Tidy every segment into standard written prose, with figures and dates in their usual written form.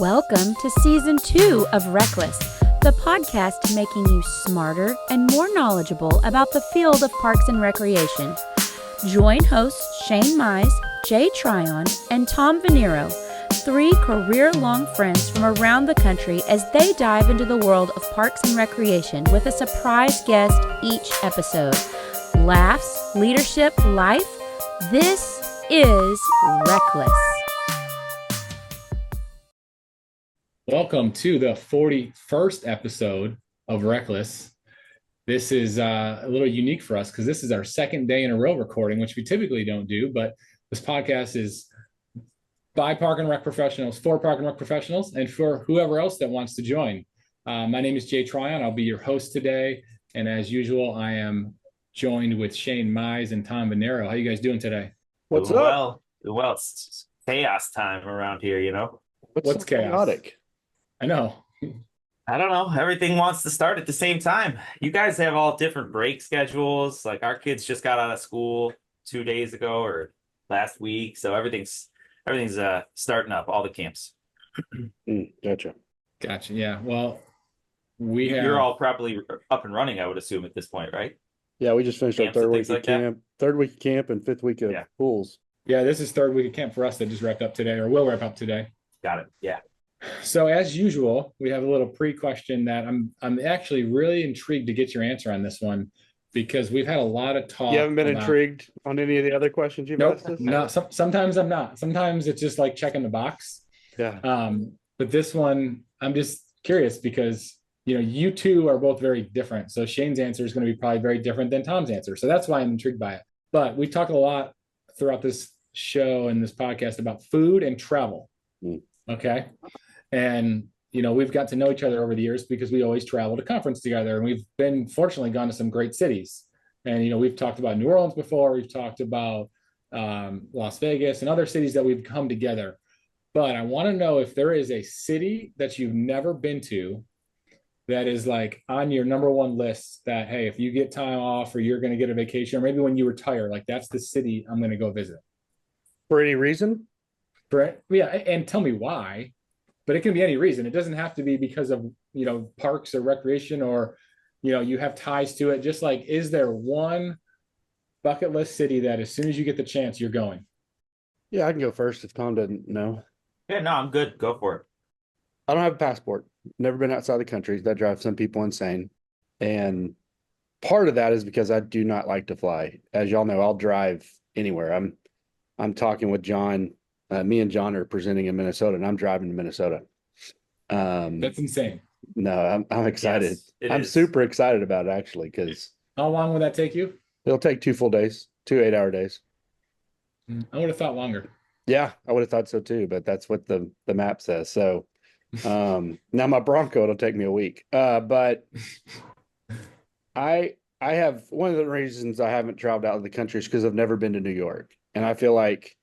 Welcome to Season 2 of RecLess, the podcast making you smarter and more knowledgeable about the field of parks and recreation. Join hosts Shane Mize, Jay Tryon, and Tom Venniro, three career-long friends from around the country as they dive into the world of parks and recreation with a surprise guest each episode. Laughs, leadership, life. This is RecLess. Welcome to the 41st episode of RecLess. This is a little unique for us because this is our second day in a row recording, which we typically don't do, but this podcast is by park and rec professionals, for park and rec professionals, and for whoever else that wants to join. My name is Jay Tryon. I'll be your host today. And as usual, I am joined with Shane Mize and Tom Venniro. How you guys doing today? What's up? Well, it's chaos time around here, you know? What's chaos? Chaotic? I know. I don't know. Everything wants to start at the same time. You guys have all different break schedules. Like our kids just got out of school 2 days ago or last week. So everything's starting up, all the camps. Gotcha. Yeah. Well, You're all probably up and running, I would assume, at this point, right? Yeah, we just finished our Camps and third week things of like that? camp, and fifth week of pools. Yeah, this is third week of camp for us that just wrapped up today, or will wrap up today. Got it. Yeah. So as usual, we have a little pre-question that I'm actually really intrigued to get your answer on this one because we've had a lot of talk. You haven't been intrigued on any of the other questions you've asked us? No, sometimes I'm not. Sometimes it's just like checking the box. Yeah. But this one, I'm just curious because, you two are both very different. So Shane's answer is going to be probably very different than Tom's answer. So that's why I'm intrigued by it. But we talk a lot throughout this show and this podcast about food and travel. Okay. And, we've got to know each other over the years because we always travel to conference together, and we've been fortunately gone to some great cities. And, we've talked about New Orleans before, we've talked about Las Vegas and other cities that we've come together. But I want to know if there is a city that you've never been to that is like on your number one list that, hey, if you get time off or you're going to get a vacation, or maybe when you retire, like that's the city I'm going to go visit. For any reason? Yeah. And tell me why. But it can be any reason. It doesn't have to be because of, parks or recreation or, you have ties to it. Just like, is there one bucket list city that as soon as you get the chance, you're going? Yeah, I can go first if Tom doesn't know. Yeah, no, I'm good. Go for it. I don't have a passport. Never been outside the country. That drives some people insane. And part of that is because I do not like to fly. As y'all know, I'll drive anywhere. I'm talking with John. Me and John are presenting in Minnesota, and I'm driving to Minnesota. That's insane. No, I'm excited. Yes, I'm super excited about it, actually, because How long will that take you? it'll take 2 full days, 2 8-hour days. I would have thought longer. Yeah, I would have thought so too, but that's what the map says. So now my Bronco, it'll take me a week. But I have one of the reasons I haven't traveled out of the country is because I've never been to New York. And I feel like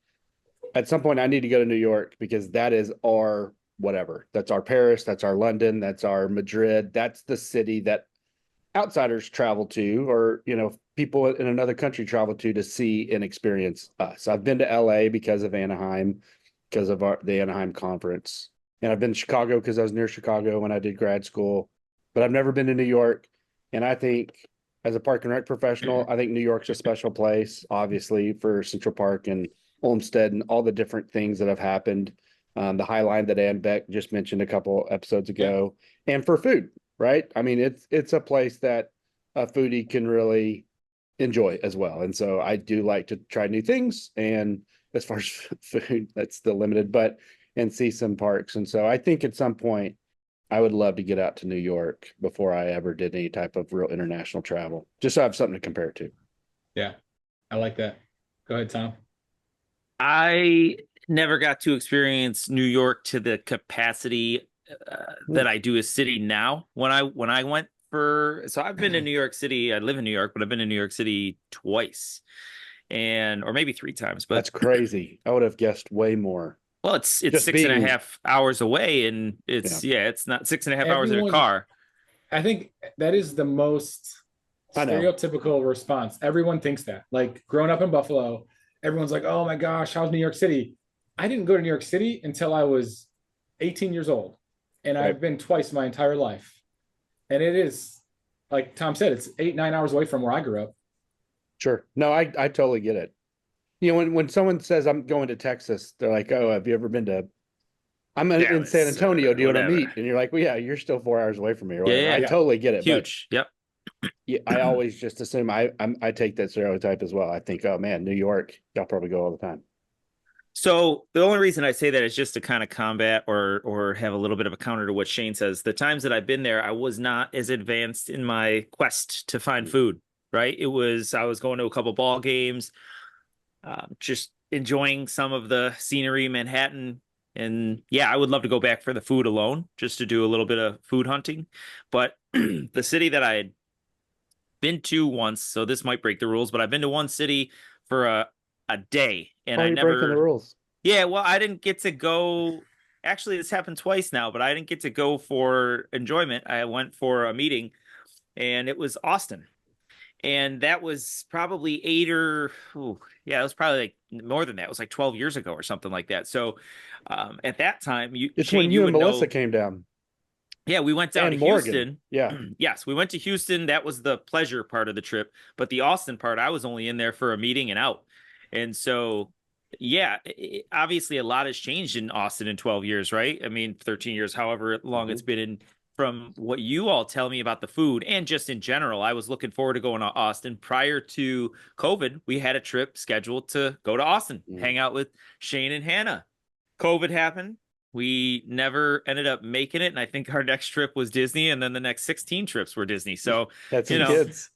at some point I need to go to New York because that is our whatever. That's our Paris, that's our London, that's our Madrid. That's the city that outsiders travel to, or, people in another country travel to see and experience us. I've been to LA because of Anaheim, because of the Anaheim conference. And I've been to Chicago because I was near Chicago when I did grad school, but I've never been to New York. And I think as a park and rec professional, I think New York's a special place, obviously, for Central Park and Olmsted and all the different things that have happened. The High Line that Ann Beck just mentioned a couple episodes ago, and for food, right? I mean, it's a place that a foodie can really enjoy as well. And so I do like to try new things. And as far as food, that's still limited, and see some parks. And so I think at some point I would love to get out to New York before I ever did any type of real international travel, just so I have something to compare to. Yeah, I like that. Go ahead, Tom. I never got to experience New York to the capacity that I do a city now. When I went so I've been to New York City. I live in New York, but I've been to New York City twice, or maybe 3 times. But that's crazy. I would have guessed way more. Well, it's 6.5 hours away, and it's not 6.5 hours in a car. I think that is the most stereotypical response. Everyone thinks that. Like growing up in Buffalo, everyone's like, "Oh my gosh, how's New York City?" I didn't go to New York City until I was 18 years old, and Right. I've been twice my entire life. And it is, like Tom said, it's 8-9 hours away from where I grew up. Sure. No, I totally get it. You know, when someone says I'm going to Texas, they're like, "Oh, have you ever been to?" I'm in Dallas, San Antonio. Do you want to whatever. meet? And you're like, "Well, yeah, you're still 4 hours away from me." Or Yeah, whatever. I yeah. totally get it. Huge. Yep. But yeah, I always just assume I take that stereotype as well. I think, oh man, New York, y'all probably go all the time. So the only reason I say that is just to kind of combat or have a little bit of a counter to what Shane says. The times that I've been there, I was not as advanced in my quest to find food, right? I was going to a couple ball games, just enjoying some of the scenery, Manhattan. And yeah, I would love to go back for the food alone, just to do a little bit of food hunting. But the city that I had been to once, so this might break the rules, but I've been to one city for a day, and Why are I you breaking the rules? Yeah, well, I didn't get to go. Actually, this happened twice now, but I didn't get to go for enjoyment. I went for a meeting, and it was Austin. And that was probably it was probably like more than that. It was like 12 years ago or something like that. So at that time, It's Shane, when you and would Melissa know, came down. yeah, we went down And to Morgan. Houston. Yeah. Yes, we went to Houston. That was the pleasure part of the trip. But the Austin part, I was only in there for a meeting and out. And so, yeah, obviously a lot has changed in Austin in 12 years, right? I mean, 13 years, however long it's been in. From what you all tell me about the food and just in general, I was looking forward to going to Austin. Prior to COVID, we had a trip scheduled to go to Austin, hang out with Shane and Hannah. COVID happened. We never ended up making it. And I think our next trip was Disney. And then the next 16 trips were Disney. So, That's you some know, kids.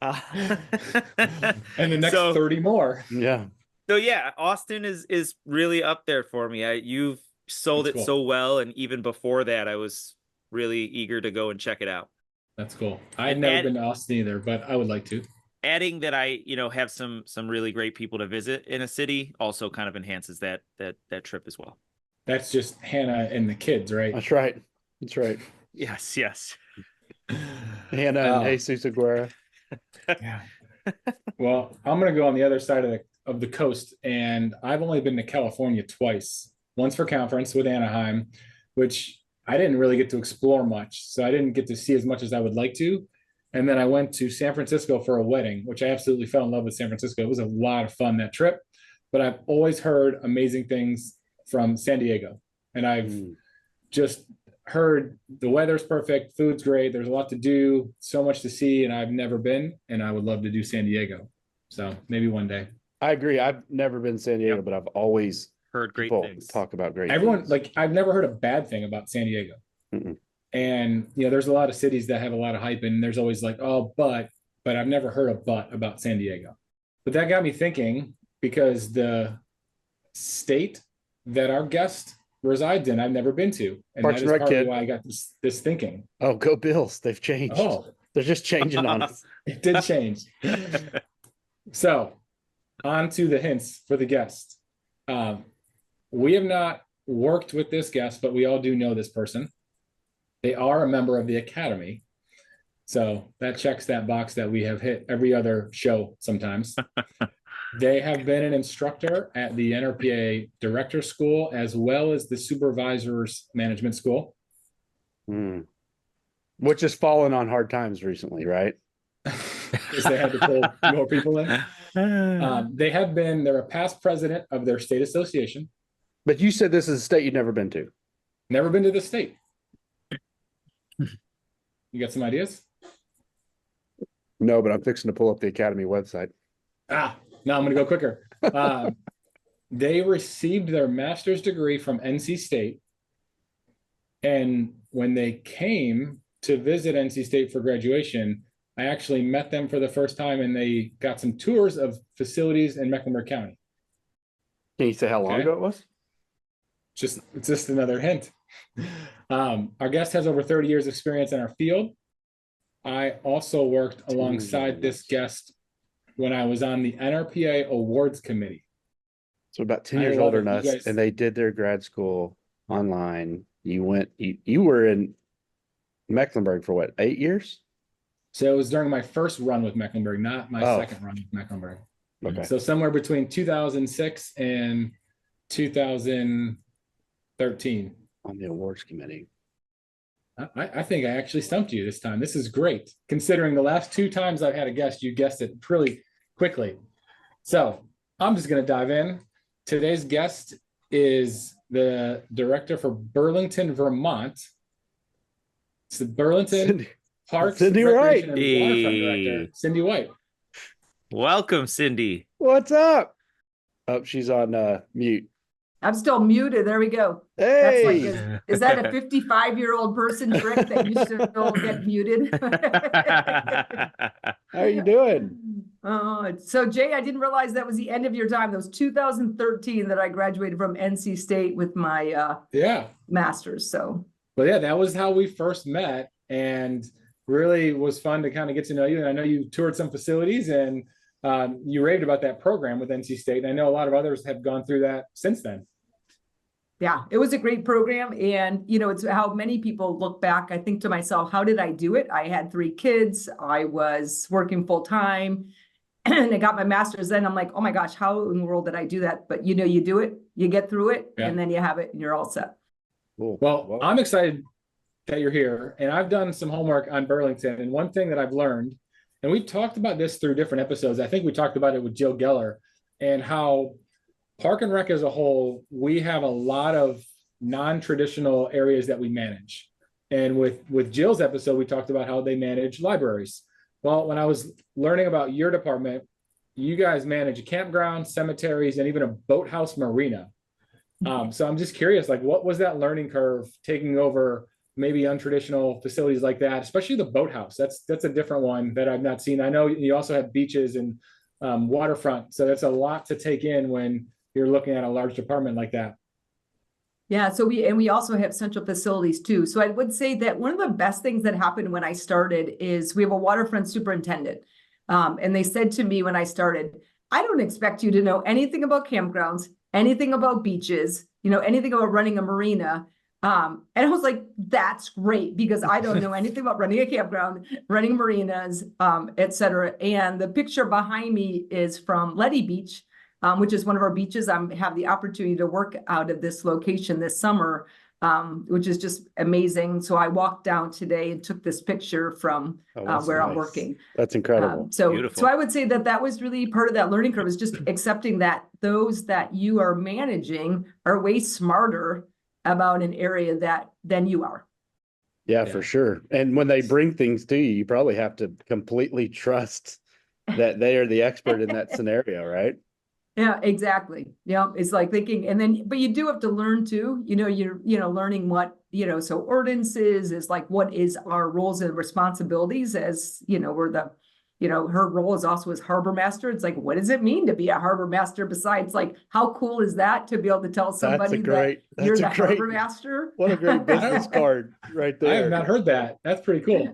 And the next 30 more. Yeah. So yeah, Austin is really up there for me. You've sold That's it cool. so well. And even before that, I was really eager to go and check it out. That's cool. I've never been to Austin either, but I would like to. Adding that I, have some really great people to visit in a city also kind of enhances that trip as well. That's just Hannah and the kids, right? That's right. That's right. Yes, yes. Hannah and Jesus Aguera. Yeah. Well, I'm gonna go on the other side of the coast, and I've only been to California twice. Once for conference with Anaheim, which I didn't really get to explore much, so I didn't get to see as much as I would like to. And then I went to San Francisco for a wedding, which I absolutely fell in love with San Francisco. It was a lot of fun, that trip. But I've always heard amazing things from San Diego. And I've just heard the weather's perfect, food's great, there's a lot to do, so much to see, and I've never been, and I would love to do San Diego. So maybe one day. I agree. I've never been to San Diego, but I've always heard great people things. talk about great Everyone, things. like, I've never heard a bad thing about San Diego. And there's a lot of cities that have a lot of hype, and there's always like, oh, but I've never heard a but about San Diego. But that got me thinking, because the state that our guest resides in, I've never been to, and Parks that and is Rec partly kid. why I got this thinking. Oh, go Bills. They've changed. Oh, They're just changing on us. it did change. So on to the hints for the guest. We have not worked with this guest, but we all do know this person. They are a member of the Academy. So that checks that box that we have hit every other show sometimes. They have been an instructor at the NRPA Director School, as well as the Supervisors Management School. Which has fallen on hard times recently, right? Because they had to pull more people in. They're a past president of their state association. But you said this is a state you've never been to. Never been to the state. You got some ideas? No, but I'm fixing to pull up the Academy website. Now I'm going to go quicker. They received their master's degree from NC State. And when they came to visit NC State for graduation, I actually met them for the first time, and they got some tours of facilities in Mecklenburg County. Can you say how long ago it was? It's just another hint. Our guest has over 30 years experience in our field. I also worked alongside this guest when I was on the NRPA Awards Committee. So about 10 years older than us, and they did their grad school online. You were in Mecklenburg for what, 8 years? So it was during my first run with Mecklenburg, not my second run with Mecklenburg. Okay. So somewhere between 2006 and 2013. On the awards committee. I think I actually stumped you this time. This is great, considering the last 2 times I've had a guest, you guessed it pretty quickly. So I'm just going to dive in. Today's guest is the director for Burlington, Vermont. It's the Burlington Parks, Cindi Recreation, Wight. and Waterfront Director, Cindi Wight. Welcome, Cindy. What's up? Oh, she's on mute. I'm still muted. There we go. Hey, That's like, is that a 55-year-old person trick that you still get muted? how are you doing? So Jay, I didn't realize that was the end of your time. That was 2013 that I graduated from NC State with my master's. So, Well, yeah, that was how we first met, and really was fun to kind of get to know you. And I know you toured some facilities, and you raved about that program with NC State. And I know a lot of others have gone through that since then. yeah, it was a great program. And, you know, it's how many people look back. I think to myself, how did I do it? I had 3 kids. I was working full time and I got my master's. Then I'm like, oh my gosh, how in the world did I do that? But, you know, you do it, you get through it, and then you have it and you're all set. Cool. Well, I'm excited that you're here, and I've done some homework on Burlington. And one thing that I've learned, and we've talked about this through different episodes. I think we talked about it with Jill Geller, and how Park and Rec as a whole, we have a lot of non-traditional areas that we manage. And with Jill's episode, we talked about how they manage libraries. Well, when I was learning about your department, you guys manage campgrounds, cemeteries, and even a boathouse marina. So I'm just curious, like, what was that learning curve taking over maybe untraditional facilities like that, especially the boathouse? That's a different one that I've not seen. I know you also have beaches and waterfront, so that's a lot to take in when you're looking at a large department like that. Yeah, so we also have central facilities too. So I would say that one of the best things that happened when I started is we have a waterfront superintendent. And they said to me when I started, I don't expect you to know anything about campgrounds, anything about beaches, you know, anything about running a marina. And I was like, that's great, because I don't know anything about running a campground, running marinas, et cetera. And the picture behind me is from Letty Beach, which is one of our beaches. I have the opportunity to work out of this location this summer, which is just amazing. So I walked down today and took this picture from where I'm working. That's incredible. So I would say that was really part of that learning curve, is just accepting that those that you are managing are way smarter about an area than you are. Yeah, for sure. And when they bring things to you, you probably have to completely trust that they are the expert in that scenario, right? Yeah, exactly. Yeah, it's like thinking, and then, but you do have to learn too, you're learning what, so ordinances is like, what is our roles and responsibilities as, we're the, her role is also as harbor master. It's like, what does it mean to be a harbor master, besides like, how cool is that to be able to tell somebody that you're the harbor master? What a great business card right there. I have not heard that. That's pretty cool.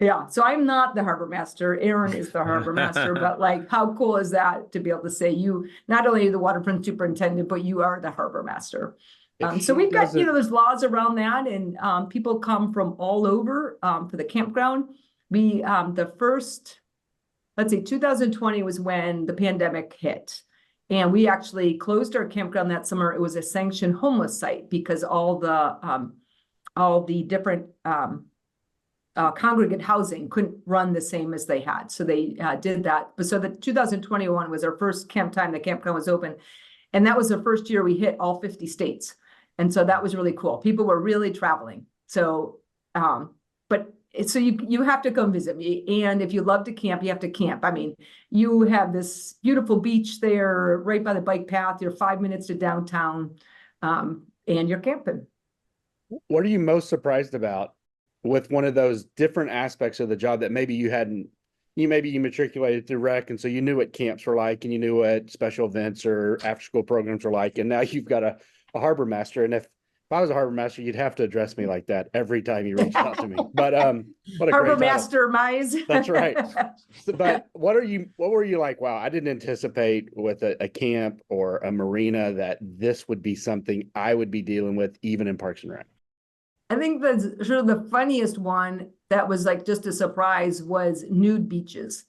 Yeah, so I'm not the harbor master. Aaron is the harbor master, but like, how cool is that to be able to say you not only are the waterfront superintendent, but you are the harbor master. So we've got, there's laws around that, and people come from all over for the campground. We, the first, let's see, 2020 was when the pandemic hit. And we actually closed our campground that summer. It was a sanctioned homeless site because all the different congregate housing couldn't run the same as they had. So they did that. But so the 2021 was our first camp time the campground was open. And that was the first year we hit all 50 states. And so that was really cool. People were really traveling. So, so you have to come visit me. And if you love to camp, you have to camp. I mean, you have this beautiful beach there right by the bike path. You're 5 minutes to downtown, and you're camping. What are you most surprised about with one of those different aspects of the job that maybe you hadn't, you matriculated through rec, and so you knew what camps were like, and you knew what special events or after school programs were like, and now you've got a harbor master. And if I was a harbor master, you'd have to address me like that every time you reached out to me. But what a harbor great master, Mize. That's right. But what were you like? Wow, I didn't anticipate with a camp or a marina that this would be something I would be dealing with, even in Parks and Rec. I think that's sort of the funniest one that was like just a surprise was nude beaches.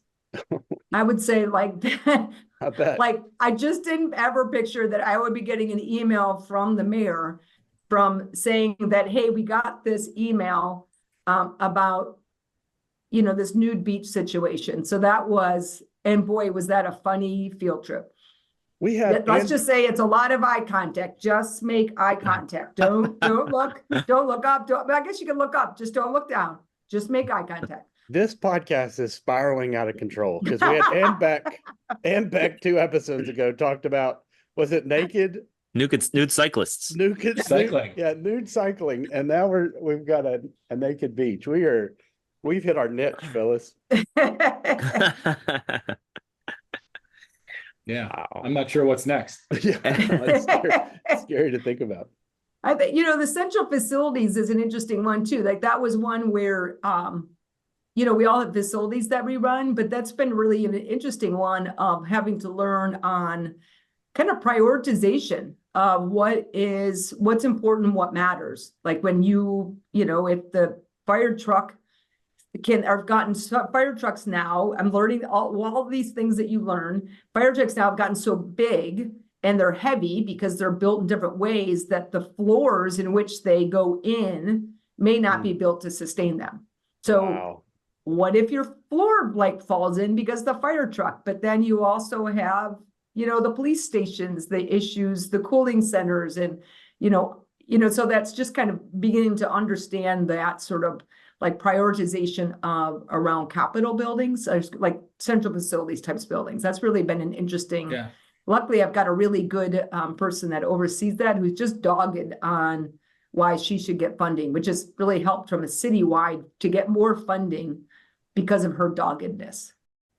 I would say like that. I bet. Like I just didn't ever picture that I would be getting an email from the mayor from saying that, hey, we got this email about, this nude beach situation. So that was, and boy, was that a funny field trip. We had, Let's just say it's a lot of eye contact. Just make eye contact. Don't look up. I guess you can look up. Just don't look down. Just make eye contact. this podcast is spiraling out of control because we had Ann Beck 2 episodes ago talked about, was it naked cyclists? Nude Cycling. Yeah, nude cycling. And now we've got a naked beach. We've hit our niche, Phyllis. Yeah. Wow. I'm not sure what's next. Yeah, it's scary to think about. I think, the central facilities is an interesting one too. Like that was one where, we all have facilities that we run, but that's been really an interesting one of having to learn on kind of prioritization of what's important, what matters. Like when if the fire truck I've gotten fire trucks now, I'm learning all of these things that you learn. Fire trucks now have gotten so big and they're heavy because they're built in different ways that the floors in which they go in may not be built to sustain them. So what if your floor falls in because the fire truck, but then you also have, the police stations, the issues, the cooling centers, and, so that's just kind of beginning to understand that sort of prioritization of around capital buildings, like central facilities types buildings. That's really been an interesting, luckily I've got a really good person that oversees that, who's just dogged on why she should get funding, which has really helped from a citywide to get more funding because of her doggedness.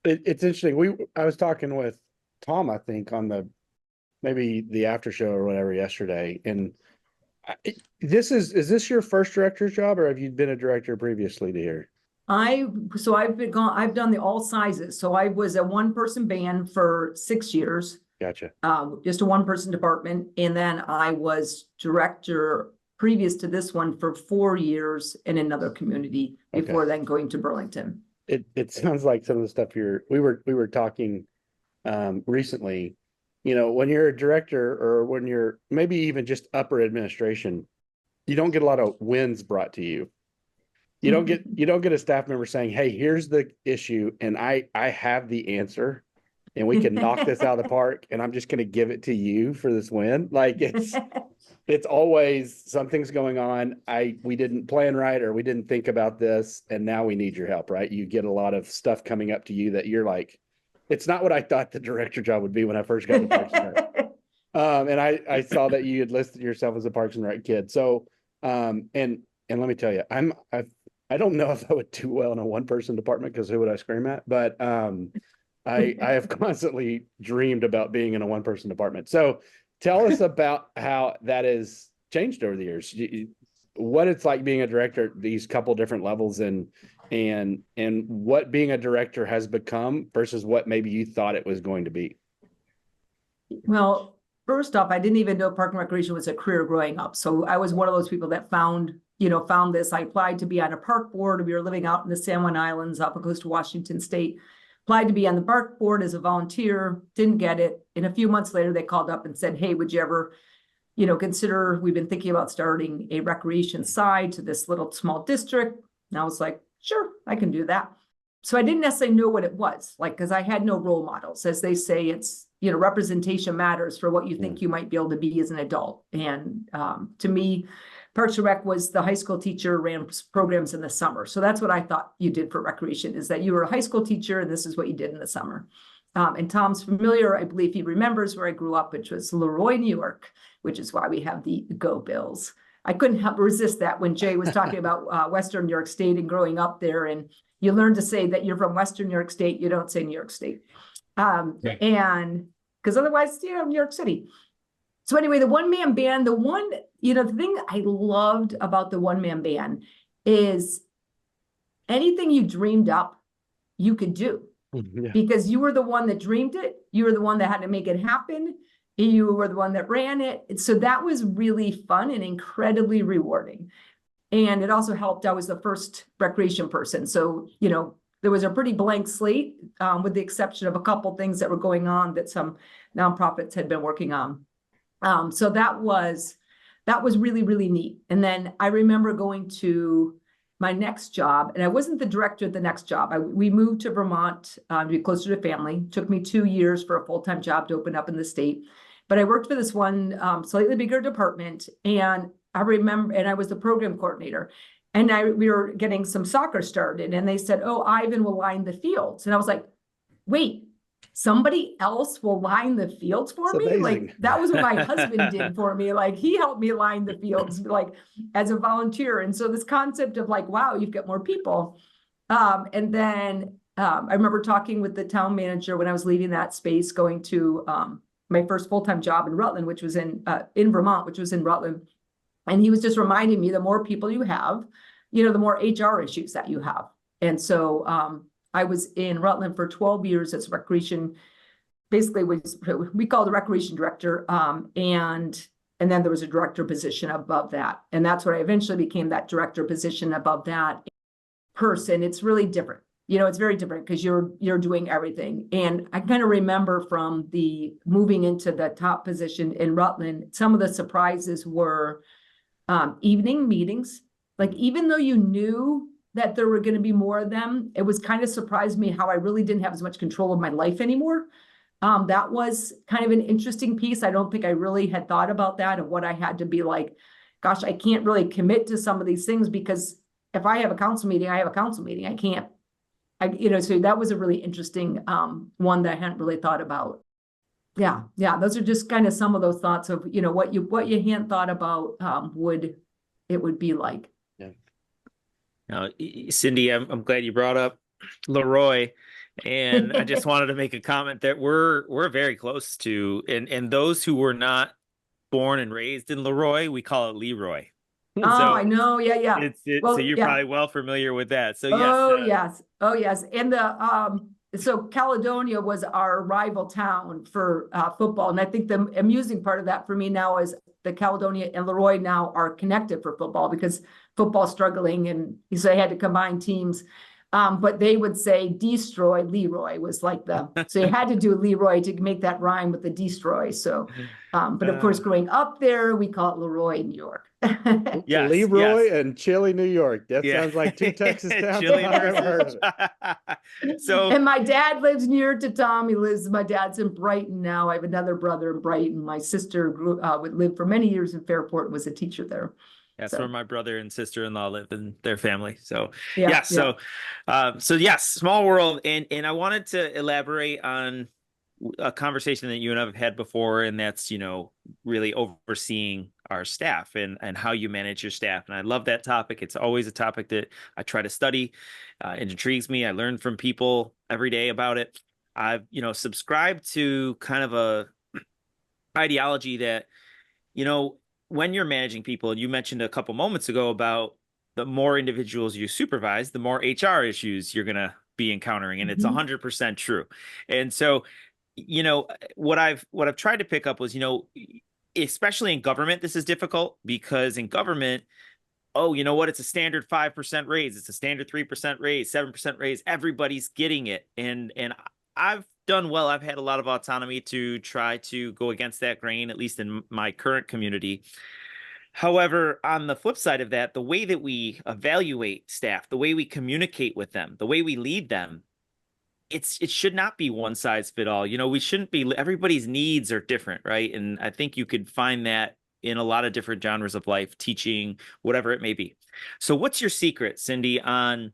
It's interesting. I was talking with Tom, I think, on maybe the after show or whatever yesterday, and is this your first director's job, or have you been a director previously to here? I've done the all sizes. So I was a 1-person band for 6 years. Gotcha. Just a 1-person department. And then I was director previous to this one for 4 years in another community before then going to Burlington. It sounds like some of the stuff we were talking recently. When you're a director or when you're maybe even just upper administration, you don't get a lot of wins brought to you. You don't get a staff member saying, hey, here's the issue and I have the answer and we can knock this out of the park and I'm just going to give it to you for this win. It's always something's going on. We didn't plan right, or we didn't think about this and now we need your help, right? You get a lot of stuff coming up to you that you're like, it's not what I thought the director job would be when I first got to Parks and Rec. And I saw that you had listed yourself as a Parks and Rec kid. So, and let me tell you, I don't know if I would do well in a 1-person department because who would I scream at? But I have constantly dreamed about being in a 1-person department. So tell us about how that has changed over the years. What it's like being a director at these couple different levels, and what being a director has become versus what maybe you thought it was going to be. Well, first off, I didn't even know Park and Recreation was a career growing up. So I was one of those people that found this. I applied to be on a park board. We were living out in the San Juan Islands off the coast of Washington State. Applied to be on the park board as a volunteer, didn't get it. And a few months later, they called up and said, hey, would you ever consider, we've been thinking about starting a recreation side to this little small district. And I was like, sure, I can do that. So I didn't necessarily know what it was, because I had no role models. As they say, it's, representation matters for what you think you might be able to be as an adult. And to me, Parks and Rec was the high school teacher, ran programs in the summer. So that's what I thought you did for recreation, is that you were a high school teacher and this is what you did in the summer. And Tom's familiar, I believe he remembers where I grew up, which was Leroy, New York, which is why we have the Go Bills. I couldn't help resist that when Jay was talking about Western New York State and growing up there. And you learn to say that you're from Western New York State. You don't say New York State. And because otherwise, New York City. So anyway, the one-man band, the thing I loved about the one-man band is anything you dreamed up, you could do. Yeah. Because you were the one that dreamed it. You were the one that had to make it happen. You were the one that ran it. So that was really fun and incredibly rewarding. And it also helped. I was the first recreation person. So, there was a pretty blank slate, with the exception of a couple things that were going on that some nonprofits had been working on. So that was that was really, really neat. And then I remember going to my next job, and I wasn't the director of the next job. We moved to Vermont to be closer to family. It took me 2 years for a full-time job to open up in the state. But I worked for this one slightly bigger department, and I remember, and I was the program coordinator. And we were getting some soccer started, and they said, "Oh, Ivan will line the fields." And I was like, "Wait, somebody else will line the fields for That's me?" amazing. Like, that was what my husband did for me. Like, he helped me line the fields, like, as a volunteer. And so this concept of like, wow, you've got more people. And then I remember talking with the town manager when I was leaving that space, going to my first full-time job in Rutland, which was in Vermont, which was in Rutland. And he was just reminding me, the more people you have, the more HR issues that you have. And so I was in Rutland for 12 years as recreation, basically we call the recreation director. And then there was a director position above that. And that's what I eventually became, that director position above that person. It's really different. It's very different because you're doing everything. And I kind of remember from the moving into the top position in Rutland, some of the surprises were evening meetings. Like, even though you knew that there were going to be more of them, it was kind of surprised me how I really didn't have as much control of my life anymore. That was kind of an interesting piece. I don't think I really had thought about that, of what I had to be like, gosh, I can't really commit to some of these things, because if I have a council meeting, I have a council meeting. I can't. So that was a really interesting one that I hadn't really thought about. Yeah. Those are just kind of some of those thoughts of, what you hadn't thought about would be like. Yeah. Now, Cindi, I'm glad you brought up Leroy, and I just wanted to make a comment that we're very close to, and those who were not born and raised in Leroy, we call it Leroy. Oh, so I know. Yeah. So you're probably well familiar with that. So yes. Oh, yes. And so Caledonia was our rival town for football. And I think the amusing part of that for me now is the Caledonia and Leroy now are connected for football, because football's struggling, and so they had to combine teams. But they would say destroy Leroy was like so you had to do Leroy to make that rhyme with the destroy. So, but of course, growing up there, we call it Leroy, New York. Yes, Leroy and Chili, New York. That sounds like two Texas towns I've never heard of. So, and my dad lives near to Tom. My dad's in Brighton now. I have another brother in Brighton. My sister lived for many years in Fairport and was a teacher there. That's where my brother and sister-in-law live, and their family. So yes, small world. And I wanted to elaborate on a conversation that you and I have had before, and that's, really overseeing our staff and how you manage your staff. And I love that topic. It's always a topic that I try to study. It intrigues me. I learn from people every day about it. I've, subscribed to kind of a ideology that, when you're managing people, and you mentioned a couple moments ago about the more individuals you supervise, the more HR issues you're going to be encountering. And it's 100% true. And so, what I've tried to pick up was, especially in government, this is difficult, because in government, it's a standard 5% raise. It's a standard 3% raise, 7% raise. Everybody's getting it. And I've done well. I've had a lot of autonomy to try to go against that grain, at least in my current community. However, on the flip side of that, the way that we evaluate staff, the way we communicate with them, the way we lead them, it should not be one size fit all. We shouldn't be, everybody's needs are different, right? And I think you could find that in a lot of different genres of life, teaching, whatever it may be. So what's your secret, Cindi, on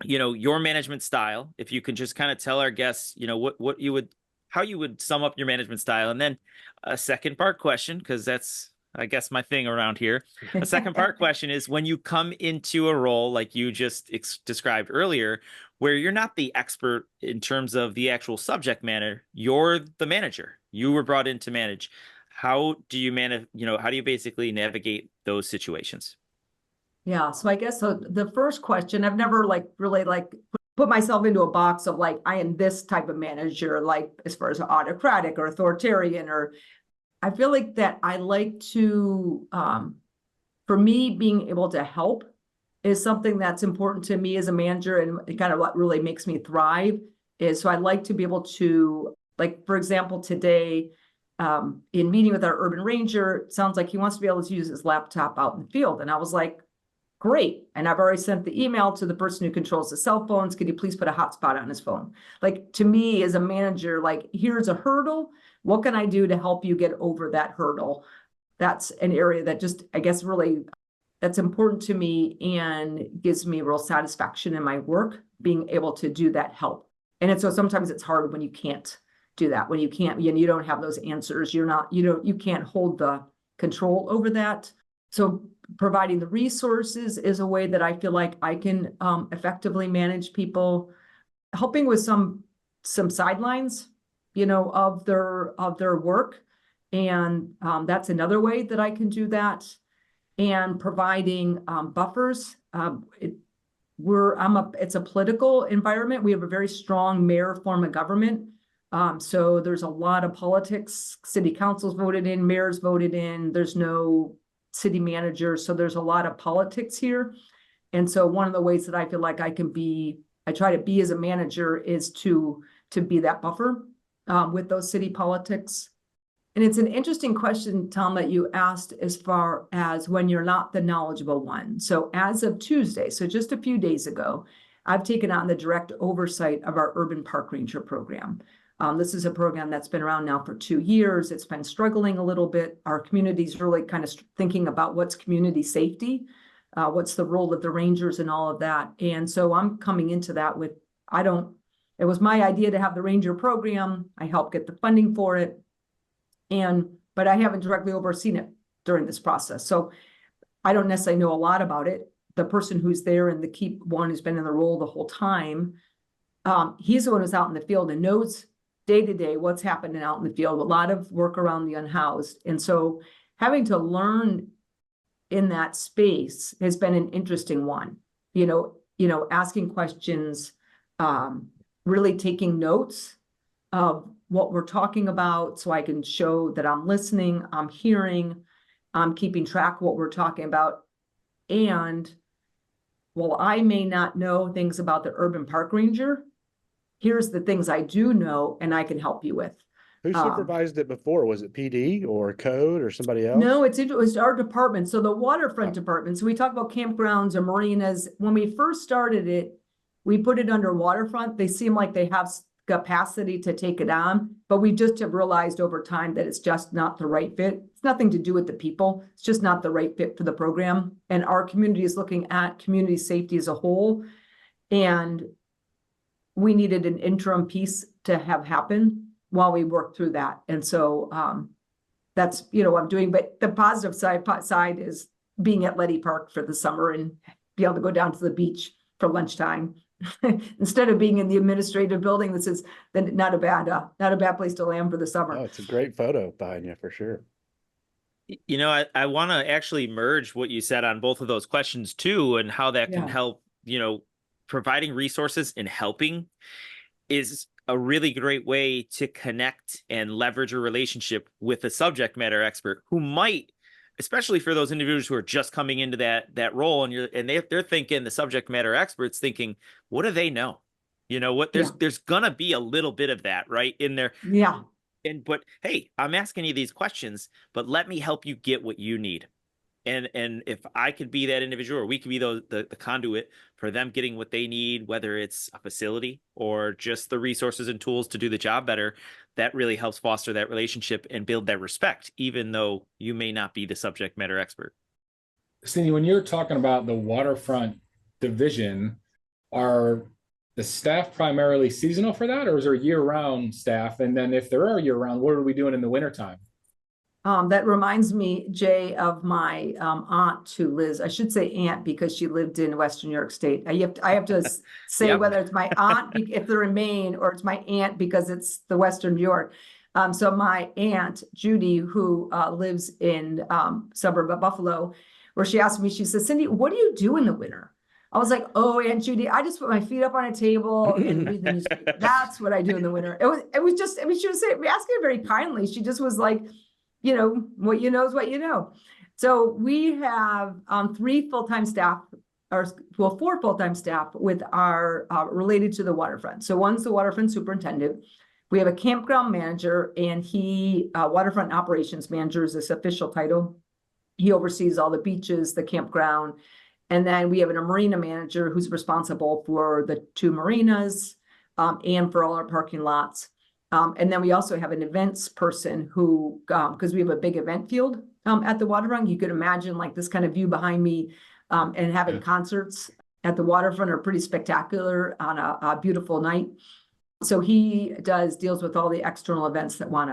your management style? If you can just kind of tell our guests, how you would sum up your management style. And then a second part question, because that's, I guess, my thing around here. A second part question is, when you come into a role like you just described earlier, where you're not the expert in terms of the actual subject matter, you're the manager. You were brought in to manage. How do you manage, how do you basically navigate those situations? Yeah. So I guess the first question, I've never really put myself into a box of I am this type of manager, as far as autocratic or authoritarian, or I feel like that I like to, for me, being able to help is something that's important to me as a manager, and kind of what really makes me thrive is, so I like to be able to, for example, today, in meeting with our urban ranger, it sounds like he wants to be able to use his laptop out in the field. And I was like, great. And I've already sent the email to the person who controls the cell phones. Could you please put a hotspot on his phone? Like, to me as a manager, like, here's a hurdle. What can I do to help you get over that hurdle? That's an area that just, I guess, really, that's important to me and gives me real satisfaction in my work, being able to do that help. And so sometimes it's hard when you can't do that, when you can't, and you don't have those answers. You can't hold the control over that. So providing the resources is a way that I feel like I can effectively manage people, helping with some sidelines, of their work. And that's another way that I can do that. And providing buffers. It's a political environment. We have a very strong mayor form of government. So there's a lot of politics. City councils voted in, mayors voted in. There's no city manager. So there's a lot of politics here. And so one of the ways that I feel like I try to be as a manager is to be that buffer with those city politics. And it's an interesting question, Tom, that you asked as far as when you're not the knowledgeable one. So as of Tuesday, so just a few days ago, I've taken on the direct oversight of our urban park ranger program. This is a program that's been around now for 2 years. It's been struggling a little bit. Our community's really kind of thinking about what's community safety, what's the role of the rangers and all of that. And so I'm coming into that with, it was my idea to have the ranger program. I helped get the funding for it. But I haven't directly overseen it during this process. So I don't necessarily know a lot about it. The person who's there and the key one who's been in the role the whole time, he's the one who's out in the field and knows day to day what's happening out in the field, a lot of work around the unhoused. And so having to learn in that space has been an interesting one, asking questions, really taking notes of what we're talking about so I can show that I'm listening, I'm hearing, I'm keeping track of what we're talking about. And while I may not know things about the urban park ranger, here's the things I do know and I can help you with. Who supervised it before? Was it PD or code or somebody else? No, it was our department. So the waterfront department. So we talk about campgrounds or marinas. When we first started it, we put it under waterfront. They seem like they have capacity to take it on, but we just have realized over time that it's just not the right fit. It's nothing to do with the people. It's just not the right fit for the program. And our community is looking at community safety as a whole. And we needed an interim piece to have happen while we work through that. And so that's, what I'm doing. But the positive side is being at Letty Park for the summer and be able to go down to the beach for lunchtime. Instead of being in the administrative building. This is not a bad place to land for the summer. Oh, it's a great photo behind you for sure. I want to actually merge what you said on both of those questions too, and how that can help. Providing resources and helping is a really great way to connect and leverage a relationship with a subject matter expert who might, especially for those individuals who are just coming into that role, and they're thinking, the subject matter experts thinking, what do they know? There's gonna be a little bit of that right in there. Yeah. But hey, I'm asking you these questions, but let me help you get what you need. And if I could be that individual, or we could be the conduit for them getting what they need, whether it's a facility or just the resources and tools to do the job better, that really helps foster that relationship and build that respect, even though you may not be the subject matter expert. Cindi, when you're talking about the waterfront division, are the staff primarily seasonal for that, or is there year-round staff? And then if there are year-round, what are we doing in the wintertime? That reminds me, Jay, of my aunt who lives, I should say aunt because she lived in Western New York State. I have to say whether it's my aunt if they're in Maine, or it's my aunt because it's the Western New York. So my aunt, Judy, who lives in suburb of Buffalo, where she asked me, she says, Cindi, what do you do in the winter? I was like, oh, Aunt Judy, I just put my feet up on a table and read the newspaper. That's what I do in the winter. It was just, she was asking it very kindly. She just was like, what you know is what you know. So we have 3 full-time staff, 4 full-time staff with our related to the waterfront. So one's the waterfront superintendent. We have a campground manager, and he, waterfront operations manager is this official title. He oversees all the beaches, the campground. And then we have a marina manager who's responsible for the 2 marinas, and for all our parking lots. And then we also have an events person who, because we have a big event field at the waterfront, you could imagine like this kind of view behind me, and having concerts at the waterfront are pretty spectacular on a beautiful night. So he deals with all the external events that want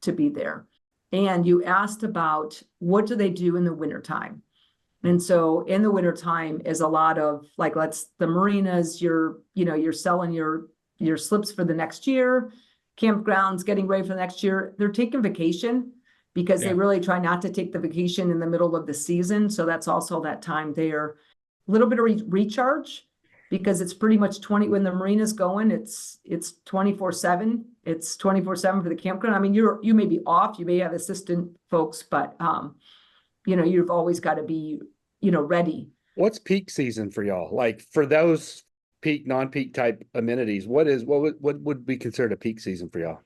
to be there. And you asked about what do they do in the wintertime? And so in the wintertime is a lot of like, the marinas, you're selling your slips for the next year, campgrounds getting ready for the next year. They're taking vacation because they really try not to take the vacation in the middle of the season. So that's also that time there. A little bit of recharge, because it's pretty much when the marina's going, it's 24/7. It's 24/7 for the campground. I mean, you may be off, you may have assistant folks, but you've always got to be, ready. What's peak season for y'all? Like for those peak, non-peak type amenities, what would be considered a peak season for y'all?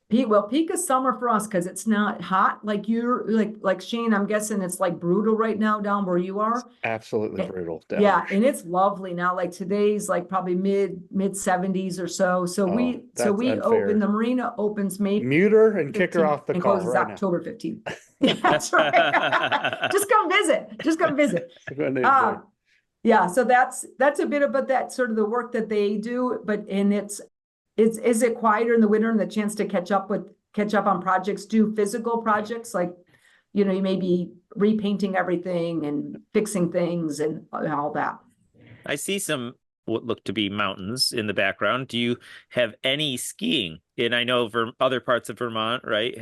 Peak is summer for us because it's not hot. Like you're like Shane, I'm guessing it's like brutal right now down where you are. It's absolutely brutal. Yeah, and it's lovely now. Like today's like probably mid 70s or so. So we open, the marina opens May. Mute her and kick her off the and call closes right October 15th. Yeah, that's right. Just come visit. Yeah, so that's a bit about that sort of the work that they do, is it quieter in the winter and the chance to catch up on projects, do physical projects like, you may be repainting everything and fixing things and all that. I see some what look to be mountains in the background. Do you have any skiing? And I know other parts of Vermont, right,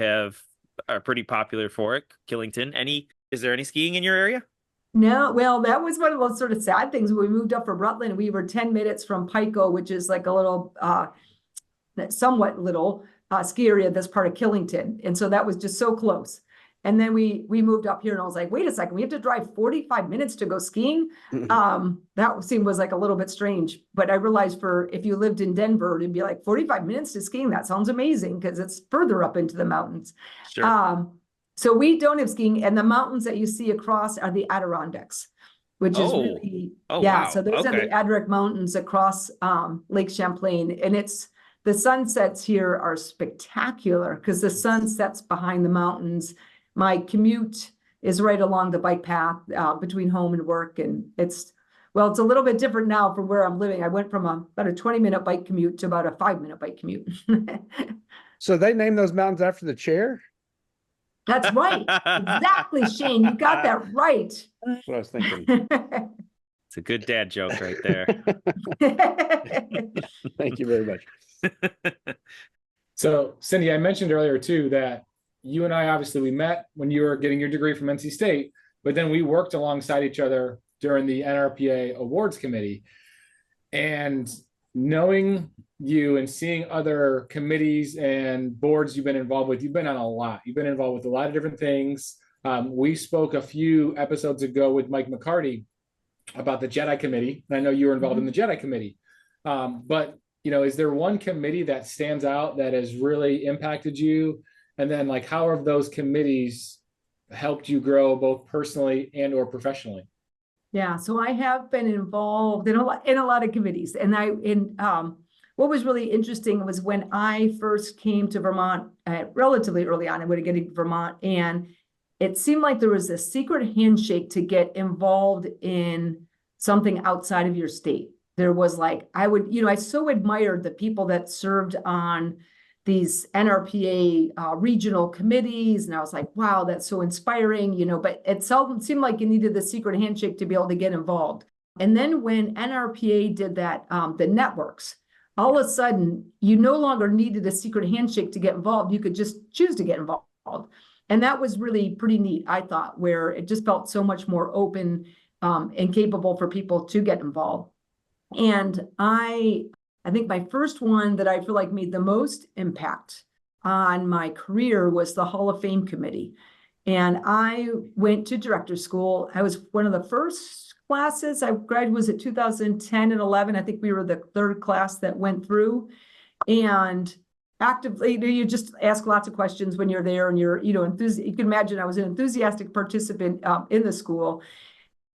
are pretty popular for it. Killington. Is there any skiing in your area? No, well, that was one of those sort of sad things. When we moved up from Rutland, we were 10 minutes from Pico, which is like a little, somewhat little ski area that's part of Killington. And so that was just so close. And then we moved up here and I was like, wait a second, we have to drive 45 minutes to go skiing. That was like a little bit strange, but I realized if you lived in Denver, it'd be like 45 minutes to skiing. That sounds amazing because it's further up into the mountains. Sure. So we don't have skiing, and the mountains that you see across are the Adirondacks, which is really, wow. So those are the Adirondack Mountains across Lake Champlain. And the sunsets here are spectacular because the sun sets behind the mountains. My commute is right along the bike path between home and work. And it's a little bit different now from where I'm living. I went from about a 20-minute bike commute to about a 5-minute bike commute. So they named those mountains after the chair? That's right. Exactly, Shane. You got that right. That's what I was thinking. It's a good dad joke right there. Thank you very much. So, Cindi, I mentioned earlier too that you and I, obviously, we met when you were getting your degree from NC State, but then we worked alongside each other during the NRPA Awards Committee. And knowing you and seeing other committees and boards you've been involved with, you've been on a lot. You've been involved with a lot of different things. We spoke a few episodes ago with Mike McCarty about the Jedi Committee. And I know you were involved in the Jedi Committee. But, is there one committee that stands out that has really impacted you? And then how have those committees helped you grow both personally and or professionally? Yeah, so I have been involved in a lot of committees, and what was really interesting was when I first came to Vermont, relatively early on, I would have getting to Vermont, and it seemed like there was a secret handshake to get involved in something outside of your state. There was I so admired the people that served on these NRPA regional committees. And I was like, wow, that's so inspiring, but it seldom seemed like you needed the secret handshake to be able to get involved. And then when NRPA did that, the networks, all of a sudden, you no longer needed a secret handshake to get involved. You could just choose to get involved. And that was really pretty neat, I thought, where it just felt so much more open and capable for people to get involved. And I think my first one that I feel like made the most impact on my career was the Hall of Fame Committee. And I went to director school. I was one of the first classes. I graduated 2010 and 11. I think we were the third class that went through. And actively, you just ask lots of questions when you're there, and you're, you can imagine I was an enthusiastic participant in the school.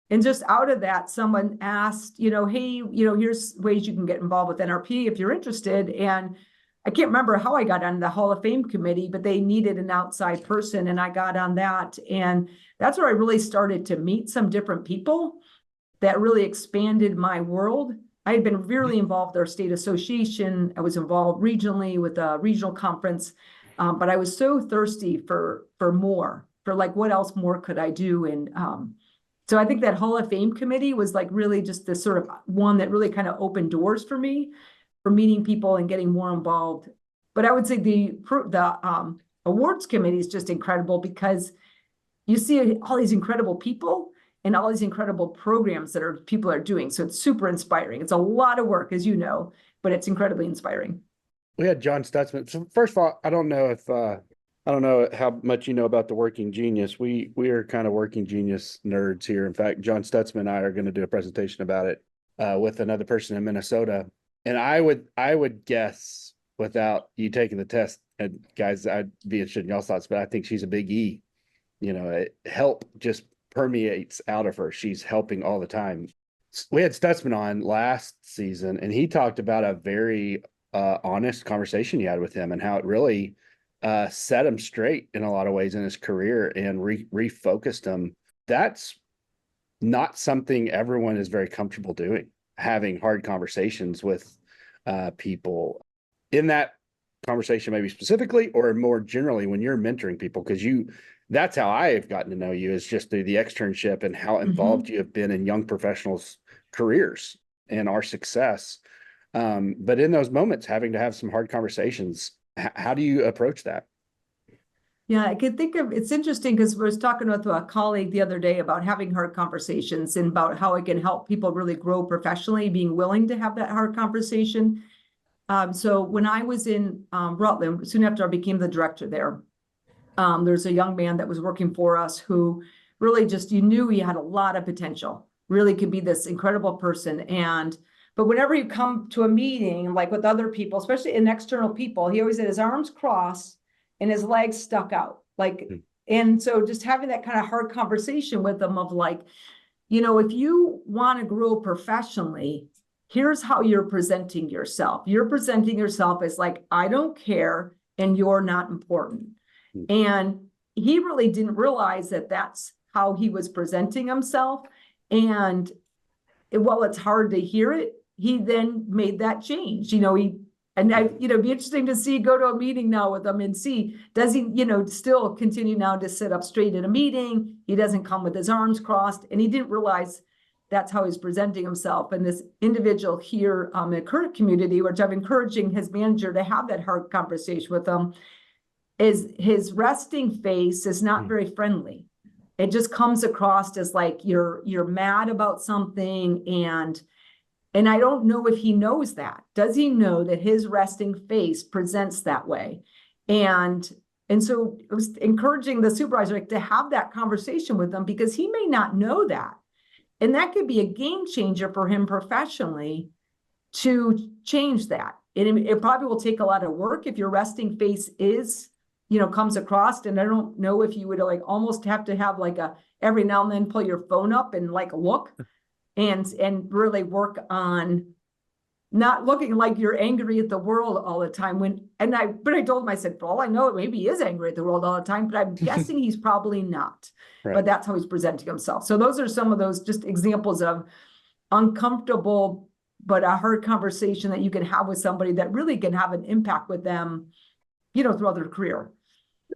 And just out of that, someone asked, hey, here's ways you can get involved with NRP if you're interested. And I can't remember how I got on the Hall of Fame committee, but they needed an outside person, and I got on that. And that's where I really started to meet some different people that really expanded my world. I had been really involved with our state association. I was involved regionally with a regional conference, but I was so thirsty for more, for like, what else more could I do? And so I think that Hall of Fame committee was like really just the sort of one that really kind of opened doors for me for meeting people and getting more involved. But I would say the awards committee is just incredible, because you see all these incredible people and all these incredible programs that people are doing. So it's super inspiring. It's a lot of work, as you know, but it's incredibly inspiring. We had John Stutzman. So first of all, I don't know how much you know about the Working Genius. We are kind of Working Genius nerds here. In fact, John Stutzman and I are going to do a presentation about it with another person in Minnesota. And I would guess, without you taking the test, and guys, I'd be interested in y'all's thoughts, but I think she's a big E. Help just permeates out of her. She's helping all the time. We had Stutzman on last season, and he talked about a very honest conversation he had with him, and how it really set him straight in a lot of ways in his career, and refocused him. That's not something everyone is very comfortable doing, having hard conversations with people. In that conversation, maybe specifically, or more generally when you're mentoring people, because that's how I have gotten to know you, is just through the externship and how involved you have been in young professionals' careers and our success. But in those moments, having to have some hard conversations, how do you approach that? Yeah, I could think of, it's interesting because I was talking with a colleague the other day about having hard conversations and about how it can help people really grow professionally, being willing to have that hard conversation. So when I was in Rutland, soon after I became the director there, there's a young man that was working for us who really just, you knew he had a lot of potential, really could be this incredible person. But whenever you come to a meeting, like with other people, especially in external people, he always had his arms crossed and his legs stuck out. And so just having that kind of hard conversation with them of like, if you want to grow professionally, here's how you're presenting yourself. You're presenting yourself as like, I don't care, and you're not important. And he really didn't realize that that's how he was presenting himself. And while it's hard to hear it, he then made that change. It'd be interesting to see, go to a meeting now with him and see, does he, still continue now to sit up straight in a meeting? He doesn't come with his arms crossed, and he didn't realize that's how he's presenting himself. And this individual here in the current community, which I'm encouraging his manager to have that hard conversation with him, is his resting face is not very friendly. It just comes across as like you're mad about something, and I don't know if he knows that. Does he know that his resting face presents that way? And so it was encouraging the supervisor to have that conversation with them, because he may not know that. And that could be a game changer for him professionally to change that. It probably will take a lot of work if your resting face comes across. And I don't know if you would like almost have to have like every now and then pull your phone up and like look and really work on not looking like you're angry at the world all the time. But I told him, I said, for all I know, maybe he is angry at the world all the time, but I'm guessing he's probably not. Right. But that's how he's presenting himself. So those are some of those just examples of uncomfortable, but a hard conversation that you can have with somebody that really can have an impact with them, throughout their career.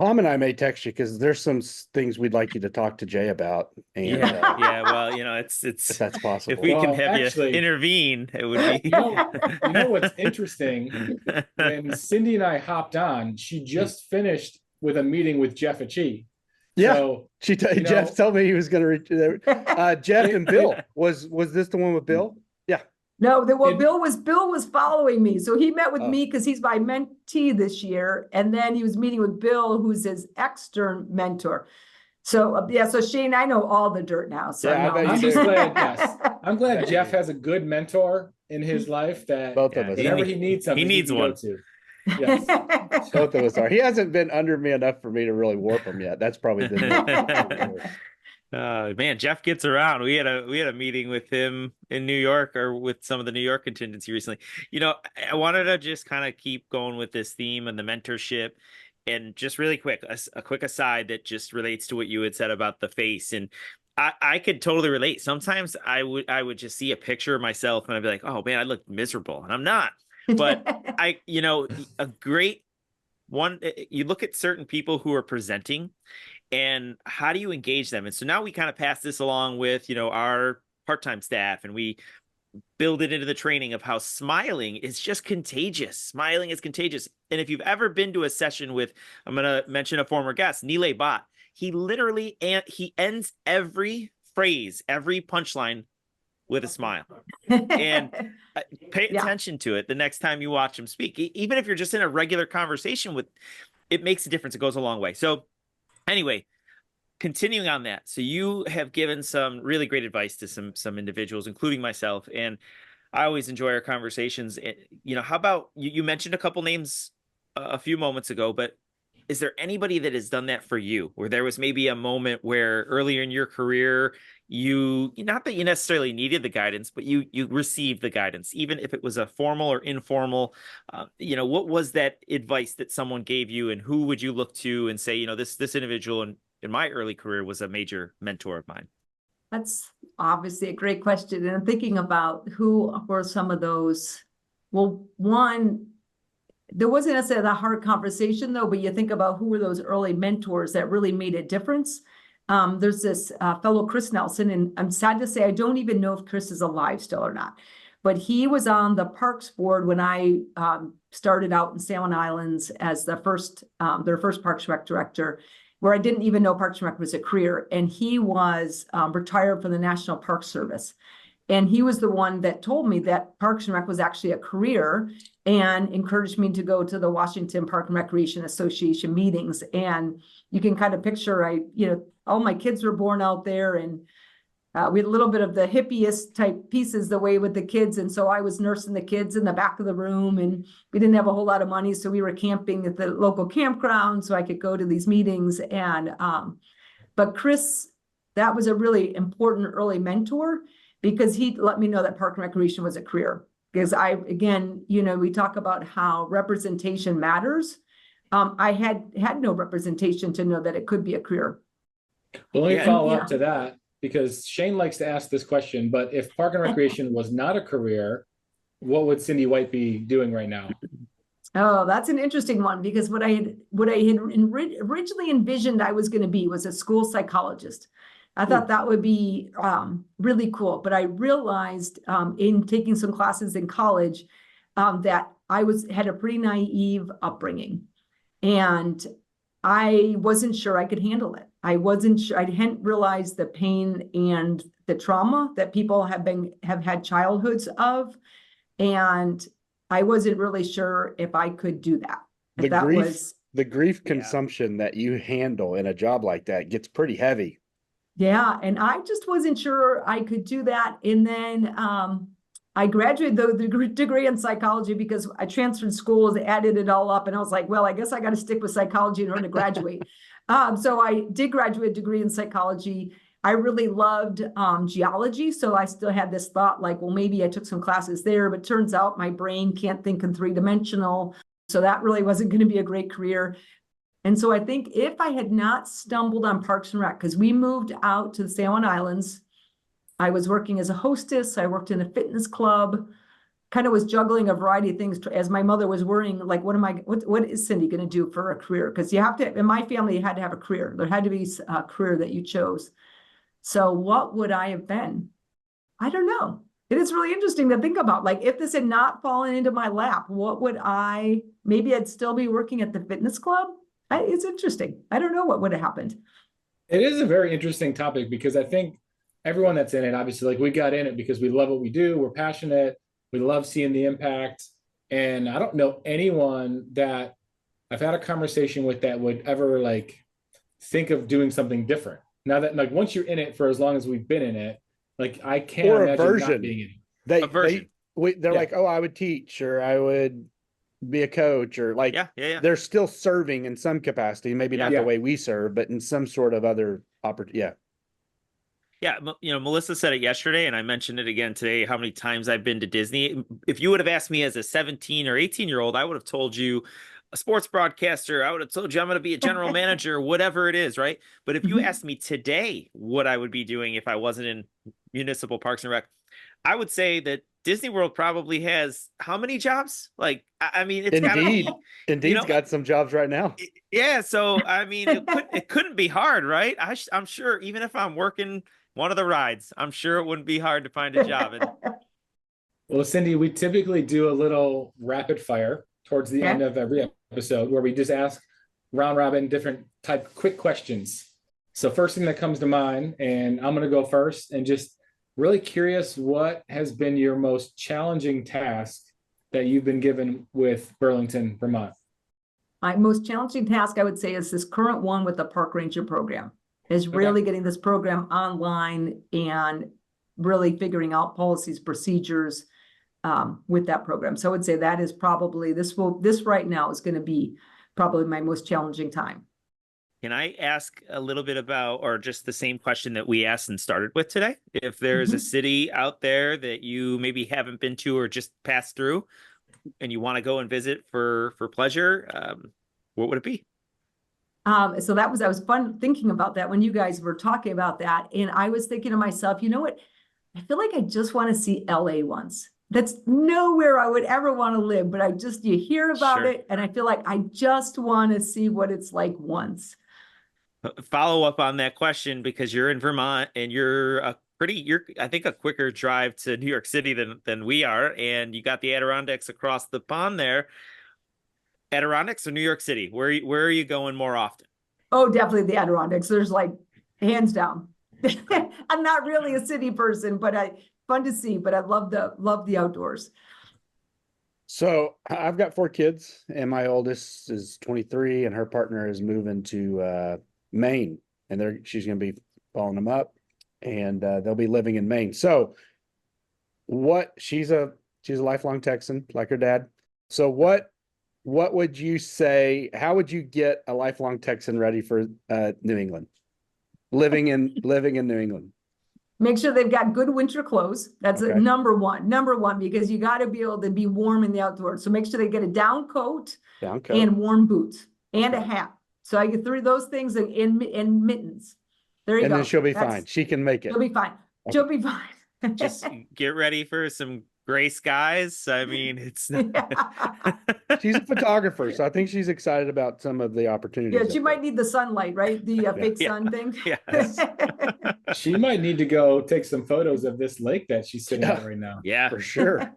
Tom and I may text you because there's some things we'd like you to talk to Jay about. And, well, it's if that's possible. If we can have you intervene, it would be. You know what's interesting? When Cindi and I hopped on, she just finished with a meeting with Jeff Achie. Yeah, so, Jeff told me he was going to reach there. Jeff and Bill. Was this the one with Bill? Yeah. No, Bill was following me. So he met with me because he's my mentee this year. And then he was meeting with Bill, who's his extern mentor. So so Shane, I know all the dirt now. So yeah, I'm just glad, yes. I'm glad Jeff has a good mentor in his life that both of us. whenever he needs something, he needs one. Yes. Both of us are. He hasn't been under me enough for me to really warp him yet. That's probably the Man, Jeff gets around. We had a meeting with him in New York, or with some of the New York contingency recently. I wanted to just kind of keep going with this theme and the mentorship, and just really quick, a quick aside that just relates to what you had said about the face. And I could totally relate. Sometimes I would just see a picture of myself and I'd be like, oh man, I look miserable, and I'm not. But a great one, you look at certain people who are presenting, and how do you engage them? And so now we kind of pass this along with, our part-time staff, and we build it into the training of how smiling is just contagious. Smiling is contagious. And if you've ever been to a session with, I'm going to mention a former guest, Nile Bhatt, he literally, he ends every phrase, every punchline with a smile. And pay attention to it the next time you watch him speak. Even if you're just in a regular conversation with, it makes a difference. It goes a long way. So anyway, continuing on that. So you have given some really great advice to some individuals, including myself. And I always enjoy our conversations. How about you mentioned a couple names a few moments ago, but is there anybody that has done that for you, where there was maybe a moment where earlier in your career, not that you necessarily needed the guidance, but you received the guidance, even if it was a formal or informal, what was that advice that someone gave you, and who would you look to and say, this individual in my early career was a major mentor of mine? That's obviously a great question. And I'm thinking about who were some of those. Well, one, there wasn't necessarily a hard conversation though, but you think about who were those early mentors that really made a difference. There's this fellow, Chris Nelson, and I'm sad to say, I don't even know if Chris is alive still or not, but he was on the Parks Board when I started out in Salmon Islands as their first Parks Rec director, where I didn't even know Parks and Rec was a career. And he was retired from the National Park Service. And he was the one that told me that Parks and Rec was actually a career, and encouraged me to go to the Washington Park and Recreation Association meetings. And you can kind of picture, all my kids were born out there, and we had a little bit of the hippiest type pieces the way with the kids. And so I was nursing the kids in the back of the room, and we didn't have a whole lot of money. So we were camping at the local campground so I could go to these meetings. And, but Chris, that was a really important early mentor, because he let me know that park and recreation was a career. Because we talk about how representation matters. I had no representation to know that it could be a career. Well, let me follow up to that, because Shane likes to ask this question, but if park and recreation was not a career, what would Cindi Wight be doing right now? Oh, that's an interesting one, because what I had originally envisioned I was going to be was a school psychologist. I thought that would be really cool, but I realized in taking some classes in college that I had a pretty naive upbringing, and I wasn't sure I could handle it. I wasn't sure. I hadn't realized the pain and the trauma that people have had childhoods of, and I wasn't really sure if I could do that. The grief consumption that you handle in a job like that gets pretty heavy. Yeah, and I just wasn't sure I could do that. And then I graduated the degree in psychology because I transferred schools, added it all up, and I was like, well, I guess I got to stick with psychology in order to graduate. So I did graduate a degree in psychology. I really loved geology, so I still had this thought like, well, maybe I took some classes there, but turns out my brain can't think in three-dimensional, so that really wasn't going to be a great career. And so I think if I had not stumbled on Parks and Rec, because we moved out to the Salmon Islands, I was working as a hostess, I worked in a fitness club, kind of was juggling a variety of things as my mother was worrying, like, what is Cindi going to do for a career? Because you have to, in my family, you had to have a career. There had to be a career that you chose. So what would I have been? I don't know. It is really interesting to think about, like, if this had not fallen into my lap, maybe I'd still be working at the fitness club. It's interesting. I don't know what would have happened. It is a very interesting topic, because I think everyone that's in it, obviously, like, we got in it because we love what we do. We're passionate. We love seeing the impact. And I don't know anyone that I've had a conversation with that would ever like think of doing something different. Now that, like, once you're in it for as long as we've been in it, like, I can't imagine not being in it. They're like, oh, I would teach, or I would be a coach or like, Yeah. they're still serving in some capacity, maybe not Yeah. the way we serve, but in some sort of other opportunity. Yeah. Yeah, Melissa said it yesterday, and I mentioned it again today, how many times I've been to Disney. If you would have asked me as a 17 or 18-year-old, I would have told you a sports broadcaster. I would have told you I'm going to be a general manager, whatever it is, right? But if you asked me today what I would be doing if I wasn't in municipal parks and rec, I would say that Disney World probably has how many jobs? Like, I mean, it's gotta be, Indeed's got some jobs right now. Yeah, so I mean, it couldn't be hard, right? I'm sure even if I'm working one of the rides, I'm sure it wouldn't be hard to find a job. Well, Cindi, we typically do a little rapid fire towards the end of every episode where we just ask round robin different type quick questions. So first thing that comes to mind, and I'm going to go first, and just really curious, what has been your most challenging task that you've been given with Burlington, Vermont? My most challenging task, I would say, is this current one with the park ranger program, is really getting this program online and really figuring out policies, procedures with that program. So I would say that is probably, this right now is going to be probably my most challenging time. Can I ask a little bit about, or just the same question that we asked and started with today? If there's a city out there that you maybe haven't been to or just passed through and you want to go and visit for pleasure, what would it be? So I was thinking about that when you guys were talking about that. And I was thinking to myself, you know what? I feel like I just want to see LA once. That's nowhere I would ever want to live, but you hear about it. And I feel like I just want to see what it's like once. Follow up on that question, because you're in Vermont and you're I think a quicker drive to New York City than we are. And you got the Adirondacks across the pond there. Adirondacks or New York City? Where are you going more often? Oh, definitely the Adirondacks. There's like hands down. I'm not really a city person, but fun to see, but I love the outdoors. So I've got 4 kids, and my oldest is 23, and her partner is moving to Maine, and she's going to be following them up, and they'll be living in Maine. So she's a lifelong Texan, like her dad. So what would you say, how would you get a lifelong Texan ready for New England? Living in New England. Make sure they've got good winter clothes. That's number one, because you got to be able to be warm in the outdoors. So make sure they get a down coat and warm boots and a hat. So I get 3 of those things and mittens. There you go. And then she'll be fine. She can make it. She'll be fine. She'll be fine. Just get ready for some gray skies. I mean, it's she's a photographer, so I think she's excited about some of the opportunities. Yeah, she might need the sunlight, right? The fake sun thing. Yes. She might need to go take some photos of this lake that she's sitting at right now. Yeah, for sure.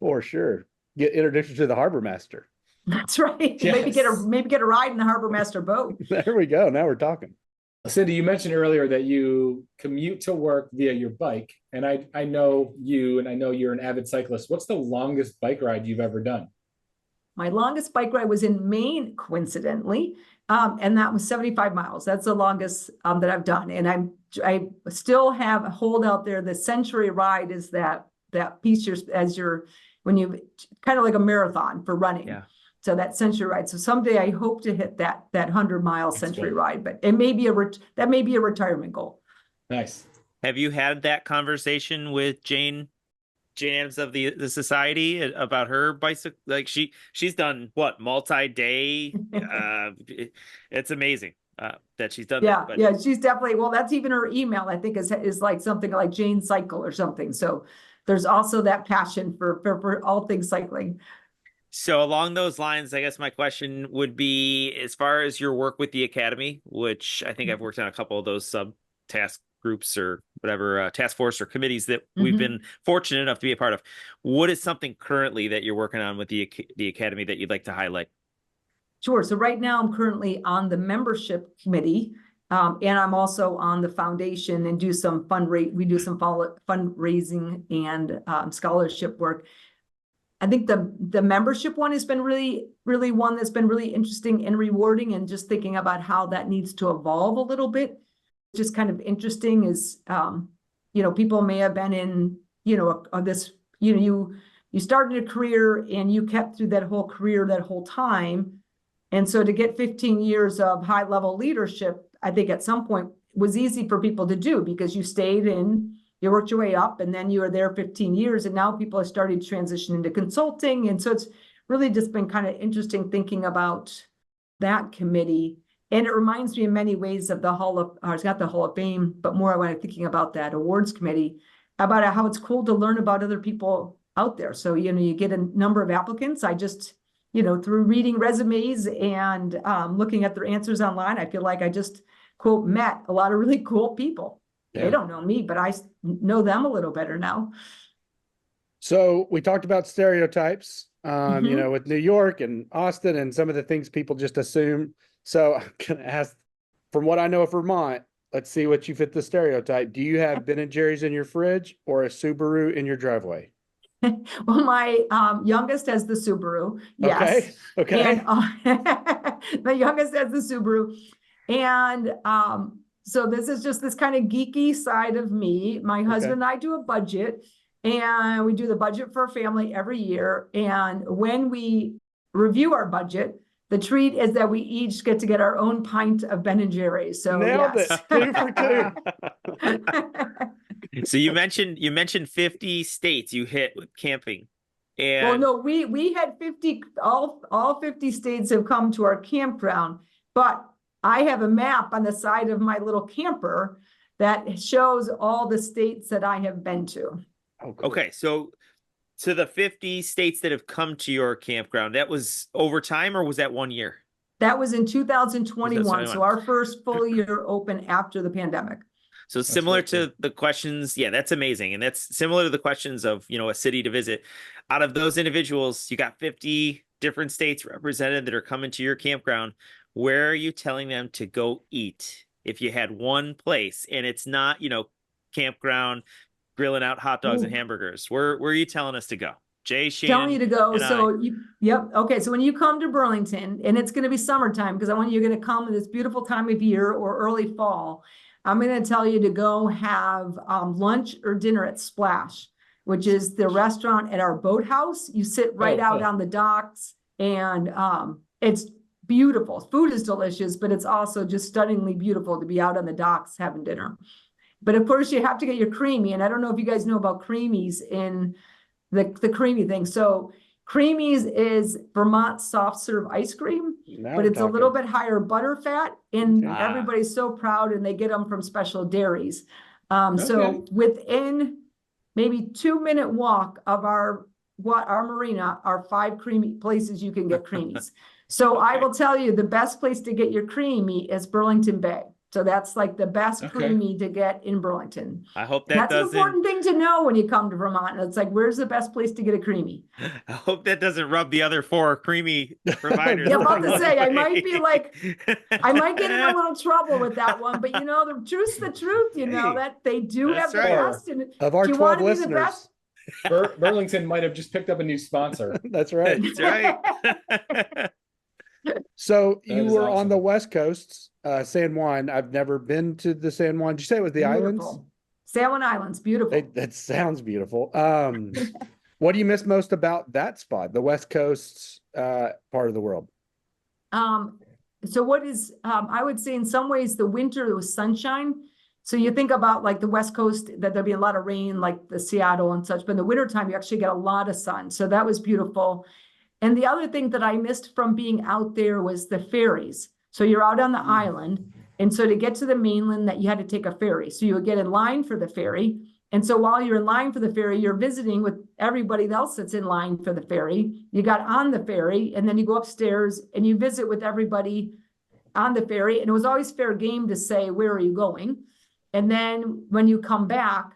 For sure. Get introduced to the harbor master. That's right. Yes. Maybe get a ride in the harbor master boat. There we go. Now we're talking. Cindi, you mentioned earlier that you commute to work via your bike, and I know you, and I know you're an avid cyclist. What's the longest bike ride you've ever done? My longest bike ride was in Maine, coincidentally, and that was 75 miles. That's the longest that I've done, and I still have a hold out there. The Century Ride is that piece when you kind of like a marathon for running. Yeah. So that Century Ride. So someday I hope to hit that 100-mile Century Ride, but it may be that may be a retirement goal. Nice. Have you had that conversation with Jane Adams of the society about her bicycle? Like she's done what, multi-day? It's amazing that she's done that. But... Yeah, she's definitely, well, that's even her email, I think is like something like Jane Cycle or something. So there's also that passion for all things cycling. So along those lines, I guess my question would be, as far as your work with the Academy, which I think I've worked on a couple of those sub-task groups or whatever, task force or committees that we've been fortunate enough to be a part of. What is something currently that you're working on with the Academy that you'd like to highlight? Sure. So right now I'm currently on the membership committee, and I'm also on the foundation and we do some fundraising and scholarship work. I think the membership one has been really, really one that's been really interesting and rewarding, and just thinking about how that needs to evolve a little bit. Just kind of interesting is, people may have been in, you started a career and you kept through that whole career that whole time. And so to get 15 years of high level leadership, I think at some point was easy for people to do because you stayed in, you worked your way up, and then you were there 15 years. And now people are starting to transition into consulting. And so it's really just been kind of interesting thinking about that committee. And it reminds me in many ways of the it's not the Hall of Fame, but more when I'm thinking about that awards committee, about how it's cool to learn about other people out there. So, you get a number of applicants. I just, through reading resumes and looking at their answers online, I feel like I just, quote, met a lot of really cool people. Yeah. They don't know me, but I know them a little better now. So we talked about stereotypes, with New York and Austin and some of the things people just assume. So I'm going to ask, from what I know of Vermont, let's see what you fit the stereotype. Do you have Ben & Jerry's in your fridge or a Subaru in your driveway? Well, my youngest has the Subaru. Yes. Okay. And, my youngest has the Subaru. And so this is just this kind of geeky side of me. My husband and I do a budget, and we do the budget for our family every year. And when we review our budget, the treat is that we each get to get our own pint of Ben & Jerry's. So nailed yes. it. 2 for 2. So you mentioned 50 states you hit with camping. And well, no, we had 50, all 50 states have come to our campground, but I have a map on the side of my little camper that shows all the states that I have been to. Oh, cool. Okay, so to the 50 states that have come to your campground, that was over time, or was that 1 year? That was in 2021. So our first full year open after the pandemic. So similar to the questions, yeah, that's amazing. And that's similar to the questions of, a city to visit. Out of those individuals, you got 50 different states represented that are coming to your campground. Where are you telling them to go eat? If you had one place and it's not, campground, grilling out hot dogs and hamburgers, where are you telling us to go? Jay, Shannon, telling you to go. So yep. Okay. So when you come to Burlington, and it's going to be summertime, because you're going to come in this beautiful time of year or early fall, I'm going to tell you to go have lunch or dinner at Splash, which is the restaurant at our boathouse. You sit right out on the docks, and it's beautiful. Food is delicious, but it's also just stunningly beautiful to be out on the docks having dinner. But of course, you have to get your creamy. And I don't know if you guys know about creamies in the creamy thing. So creamies is Vermont soft serve ice cream, but it's a little bit higher butter fat, and everybody's so proud, and they get them from special dairies. So within maybe 2-minute walk of our marina are 5 creamy places you can get creamies. So I will tell you, the best place to get your creamy is Burlington Bay. So that's like the best creamy to get in Burlington. I hope that's an important thing to know when you come to Vermont. It's like, where's the best place to get a creamy? I hope that doesn't rub the other 4 creamy providers. Yeah, I'm about to say, I might get in a little trouble with that one, but the truth's the truth, that they do have the best. And of our 12 listeners. Burlington might have just picked up a new sponsor. That's right. That's right. So you were on the West Coast, San Juan. I've never been to the San Juan. Did you say it was the islands? San Juan Islands, beautiful. That sounds beautiful. What do you miss most about that spot, the West Coast part of the world? So what is, I would say in some ways the winter, there was sunshine. So you think about like the West Coast, that there'd be a lot of rain, like the Seattle and such, but in the wintertime, you actually get a lot of sun. So that was beautiful. And the other thing that I missed from being out there was the ferries. So you're out on the island. And so to get to the mainland, that you had to take a ferry. So you would get in line for the ferry. And so while you're in line for the ferry, you're visiting with everybody else that's in line for the ferry. You got on the ferry, and then you go upstairs and you visit with everybody on the ferry. And it was always fair game to say, where are you going? And then when you come back,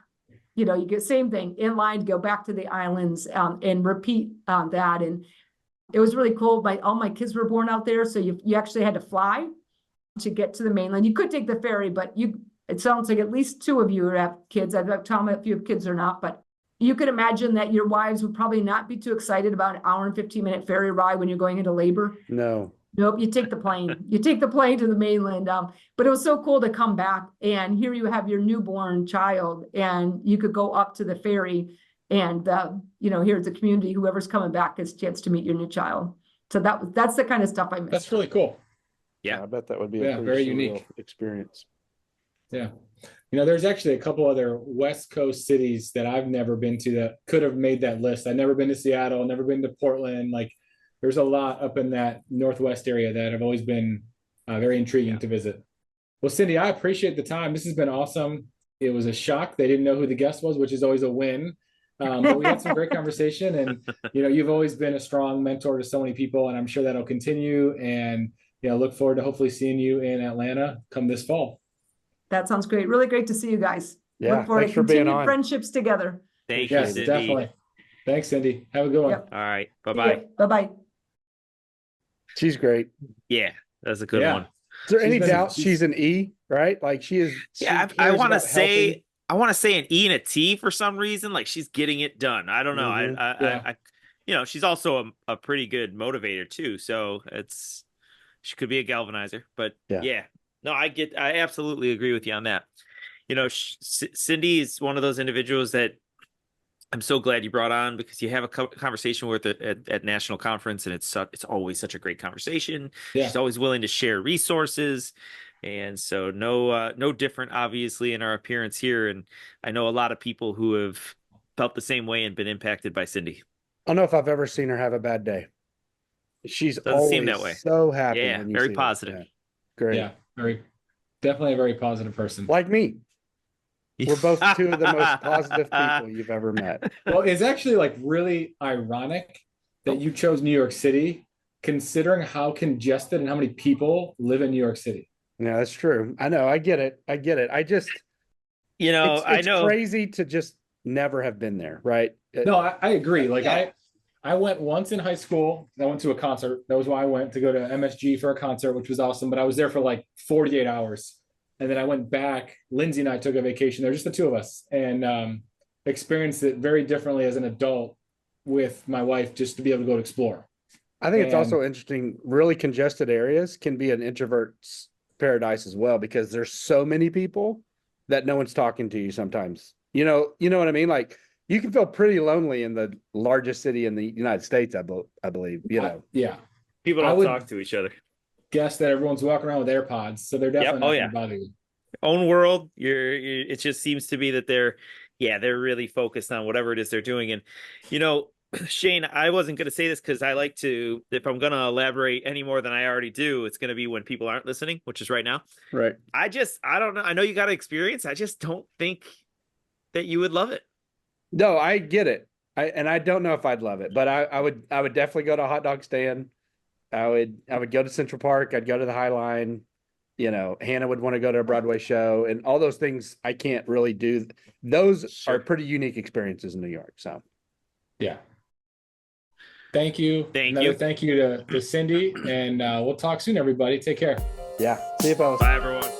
you get same thing, in line, go back to the islands and repeat that. And it was really cool. All my kids were born out there. So you actually had to fly to get to the mainland. You could take the ferry, but it sounds like at least 2 of you have kids. I'd like to tell me if you have kids or not, but you could imagine that your wives would probably not be too excited about an hour and 15-minute ferry ride when you're going into labor. No. Nope, you take the plane. You take the plane to the mainland. But it was so cool to come back, and here you have your newborn child, and you could go up to the ferry And, here at the community, whoever's coming back gets a chance to meet your new child. So that's the kind of stuff I miss. That's really cool. Yeah. I bet that would be a pretty very surreal unique experience. Yeah. There's actually a couple other West Coast cities that I've never been to that could have made that list. I've never been to Seattle, never been to Portland. Like, there's a lot up in that Northwest area that have always been very intriguing to visit. Well, Cindi, I appreciate the time. This has been awesome. It was a shock. They didn't know who the guest was, which is always a win. But we had some great conversation, and you've always been a strong mentor to so many people, and I'm sure that'll continue. And look forward to hopefully seeing you in Atlanta come this fall. That sounds great. Really great to see you guys. Yeah, Look forward thanks to for being continued on. friendships together. Thank you, Yes, Cindi. definitely. Thanks, Cindi. Have a good one. Yep. All right. Bye-bye. Bye-bye. She's great. Yeah, that's a good Yeah. one. Is there She's any been- doubt she's- she's an E, right? Like she is. Yeah, she I cares want to about say helping. I want to say an E and a T for some reason. Like she's getting it done. I don't know. Mhm. I she's also a pretty good motivator too. So she could be a galvanizer. But Yeah. no, I absolutely agree with you on that. Cindi is one of those individuals that I'm so glad you brought on, because you have a conversation with at national conference, and it's always such a great conversation. Yeah. She's always willing to share resources. And so no different, obviously, in our appearance here. And I know a lot of people who have felt the same way and been impacted by Cindi. I don't know if I've ever seen her have a bad day. She's Doesn't always seem that way. so happy. Yeah, when you very see her. positive. Yeah. Great. Yeah, definitely a very positive person. Like me. We're both two of the most positive people you've ever met. Well, it's actually like really ironic that you chose New York City, considering how congested and how many people live in New York City. Yeah, that's true. I know. I get it. I just, it's I know. crazy to just never have been there, right? No, I agree. Like I went once in high school. I went to a concert. That was why I went to go to MSG for a concert, which was awesome. But I was there for like 48 hours. And then I went back. Lindsay and I took a vacation. There were just the two of us, and experienced it very differently as an adult with my wife, just to be able to go to explore. I think it's also interesting. Really congested areas can be an introvert's paradise as well, because there's so many people that no one's talking to you sometimes. You know what I mean? Like you can feel pretty lonely in the largest city in the United States, I believe, Yeah. People I don't would- talk to each other. Guess that everyone's walking around with AirPods, so they're definitely not Oh, going yeah. to bother you. Own world. It just seems to be that they're really focused on whatever it is they're doing. And Shane, I wasn't going to say this because I like to, if I'm going to elaborate any more than I already do, it's going to be when people aren't listening, which is right now. Right. I don't know. I know you got experience. I just don't think that you would love it. No, I get it. I don't know if I'd love it, but I would definitely go to a hot dog stand. I would go to Central Park. I'd go to the High Line. Hannah would want to go to a Broadway show, and all those things I can't really do. Those Sure. are pretty unique experiences in New York. So Yeah. Thank you. Thank Thank you to Cindi, and we'll talk soon, everybody. Take care. yeah, see you, fellas. Bye, everyone.